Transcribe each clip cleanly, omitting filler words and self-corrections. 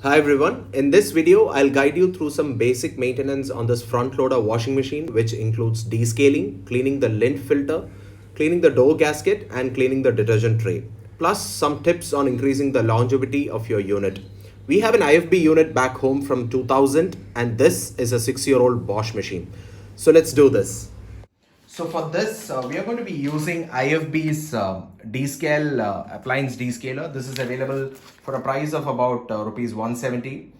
Hi everyone, in this video I'll guide you through some basic maintenance on this front loader washing machine, which includes descaling, cleaning the lint filter, cleaning the door gasket and cleaning the detergent tray, plus some tips on increasing the longevity of your unit. We have an IFB unit back home from 2000 and this is a 6-year-old Bosch machine. So let's do this. So for this, we are going to be using IFB's Descal appliance descaler. This is available for a price of about rupees 170.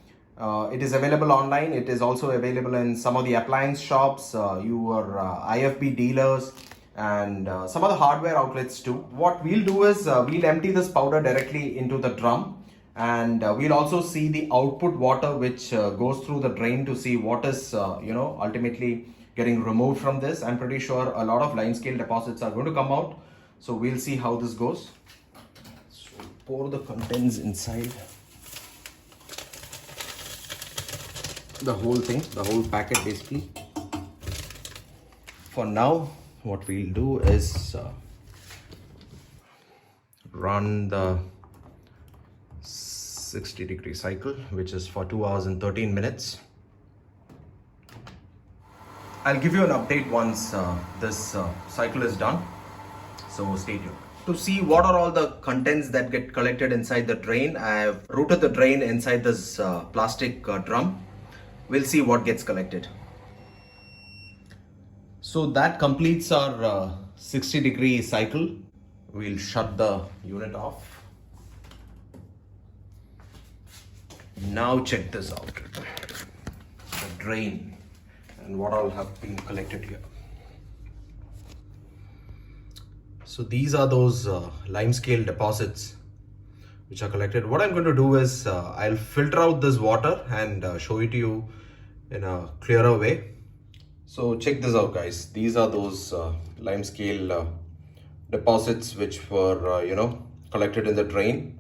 It is available online. It is also available in some of the appliance shops, your IFB dealers, and some other hardware outlets too. What we'll do is we'll empty this powder directly into the drum, and we'll also see the output water which goes through the drain to see what is ultimately getting removed from this. I'm pretty sure a lot of limescale deposits are going to come out, so we'll see how this goes. So pour the contents inside the whole thing, the whole packet basically. For now, what we'll do is run the 60-degree cycle, which is for 2 hours and 13 minutes. I'll give you an update once this cycle is done, so stay tuned. To see what are all the contents that get collected inside the drain, I have routed the drain inside this plastic drum. We'll see what gets collected. So that completes our 60-degree cycle. We'll shut the unit off. Now check this out. The drain and what all have been collected here. So these are those limescale deposits which are collected. What I'm going to do is I'll filter out this water and show it to you in a clearer way. So check this out, guys. These are those limescale deposits which were collected in the drain.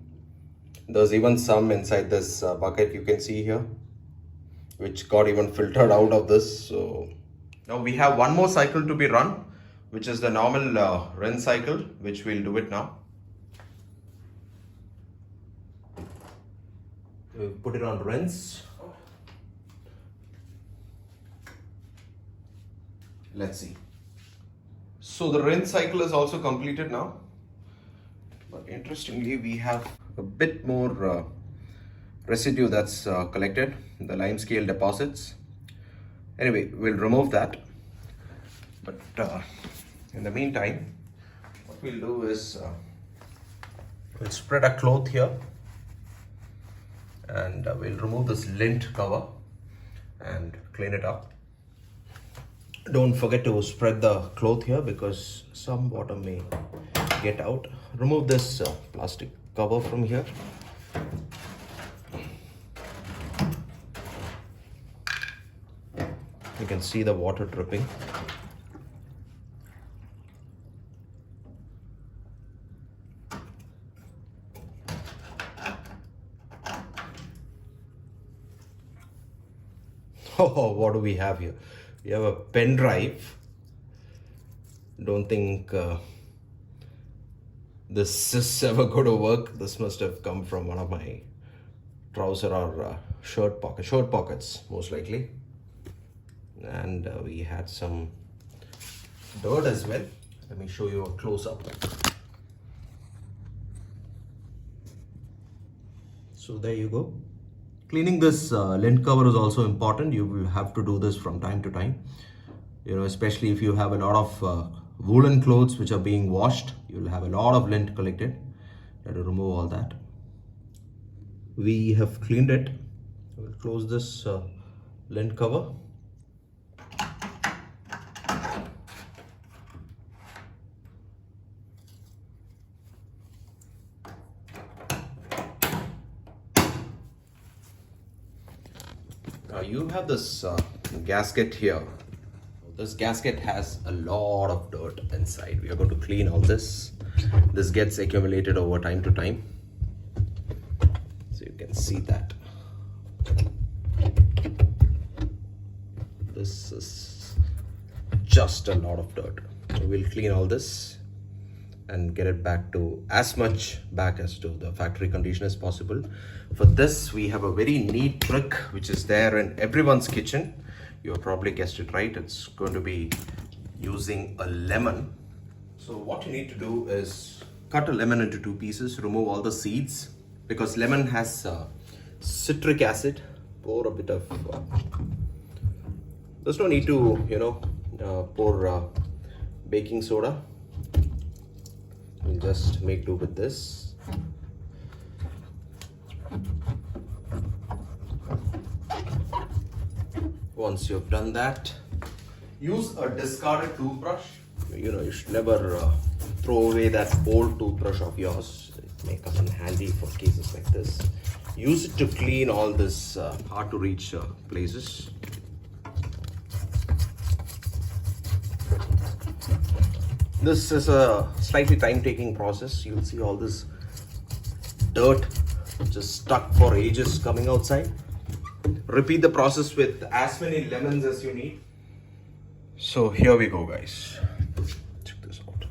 There's even some inside this bucket you can see here, which got even filtered out of this. So now we have one more cycle to be run, which is the normal rinse cycle, which we'll do it now. We'll put it on rinse. Let's see. So the rinse cycle is also completed now, but interestingly we have a bit more residue that's collected, the limescale deposits. Anyway, we'll remove that, but in the meantime what we'll do is we'll spread a cloth here and we'll remove this lint cover and clean it up. Don't forget to spread the cloth here because some water may get out. Remove this plastic cover from here. You can see the water dripping. Oh, what do we have here? We have a pen drive. Don't think this is ever going to work. This must have come from one of my trouser or shirt pockets most likely. And we had some dirt as well. Let me show you a close-up. So there you go. Cleaning this lint cover is also important. You will have to do this from time to time, especially if you have a lot of woolen clothes which are being washed. You'll have a lot of lint collected. You have to remove all that. We have cleaned it. We'll close this lint cover. You have this gasket here. This gasket has a lot of dirt inside. We are going to clean all this. This gets accumulated over time to time. So you can see that. This is just a lot of dirt. So we'll clean all this and get it back to as much back as to the factory condition as possible. For this, we have a very neat trick which is there in everyone's kitchen. You have probably guessed it right. It's going to be using a lemon. So what you need to do is cut a lemon into two pieces, remove all the seeds, because lemon has citric acid. Pour a bit of there's no need to pour baking soda. We'll just make do with this. Once you've done that, use a discarded toothbrush. You should never throw away that old toothbrush of yours. It may come in handy for cases like this. Use it to clean all this hard to reach places. This is a slightly time-taking process. You'll see all this dirt just stuck for ages coming outside. Repeat the process with as many lemons as you need. So here we go, guys. Check this out.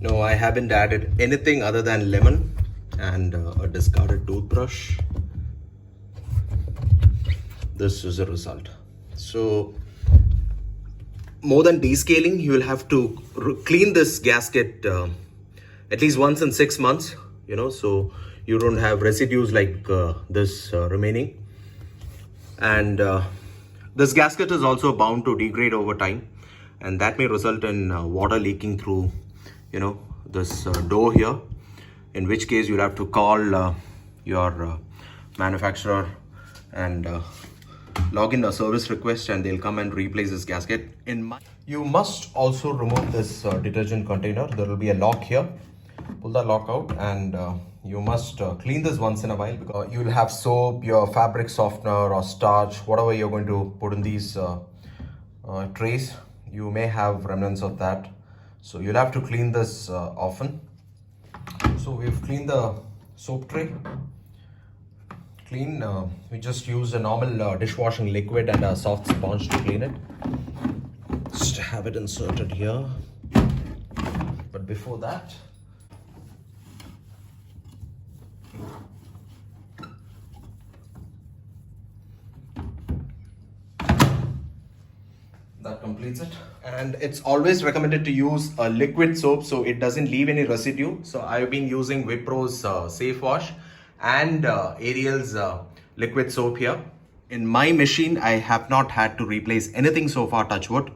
No, I haven't added anything other than lemon and a discarded toothbrush. This is the result. So more than descaling, you will have to clean this gasket at least once in 6 months, so you don't have residues like this remaining. And this gasket is also bound to degrade over time, and that may result in water leaking through this door here, in which case you'll have to call your manufacturer and log in a service request, and they'll come and replace this gasket. You must also remove this detergent container. There will be a lock here. Pull the lock out, and you must clean this once in a while, because you will have soap, your fabric softener or starch, whatever you're going to put in these trays. You may have remnants of that, so you'll have to clean this often. So we've cleaned the soap tray. We just use a normal dishwashing liquid and a soft sponge to clean it. Just have it inserted here. But before that, that completes it. And it's always recommended to use a liquid soap so it doesn't leave any residue. So I've been using Wipro's Safe Wash and Ariel's liquid soap here. In my machine, I have not had to replace anything so far, touch wood.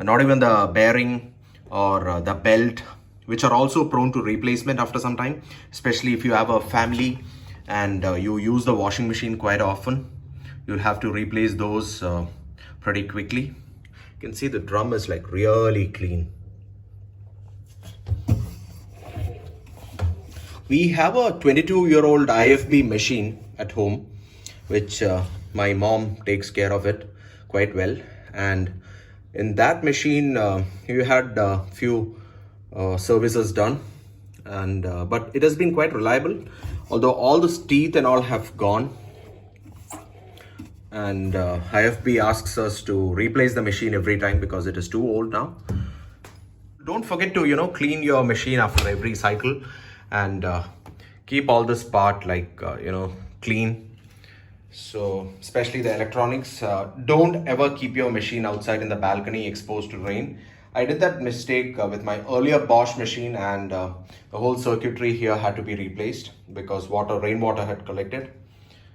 Not even the bearing or the belt, which are also prone to replacement after some time, especially if you have a family and you use the washing machine quite often. You'll have to replace those pretty quickly. You can see the drum is like really clean. We have a 22-year-old IFB machine at home, which my mom takes care of it quite well. And in that machine, you had a few services done, and but it has been quite reliable, although all the teeth and all have gone. And IFB asks us to replace the machine every time because it is too old now. Don't forget to clean your machine after every cycle, and keep all this part like clean. So especially the electronics, don't ever keep your machine outside in the balcony exposed to rain. I did that mistake with my earlier Bosch machine, and the whole circuitry here had to be replaced because rainwater had collected.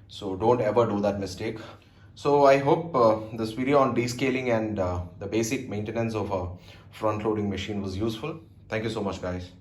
So don't ever do that mistake. So I hope this video on descaling and the basic maintenance of a front loading machine was useful. Thank you so much, guys.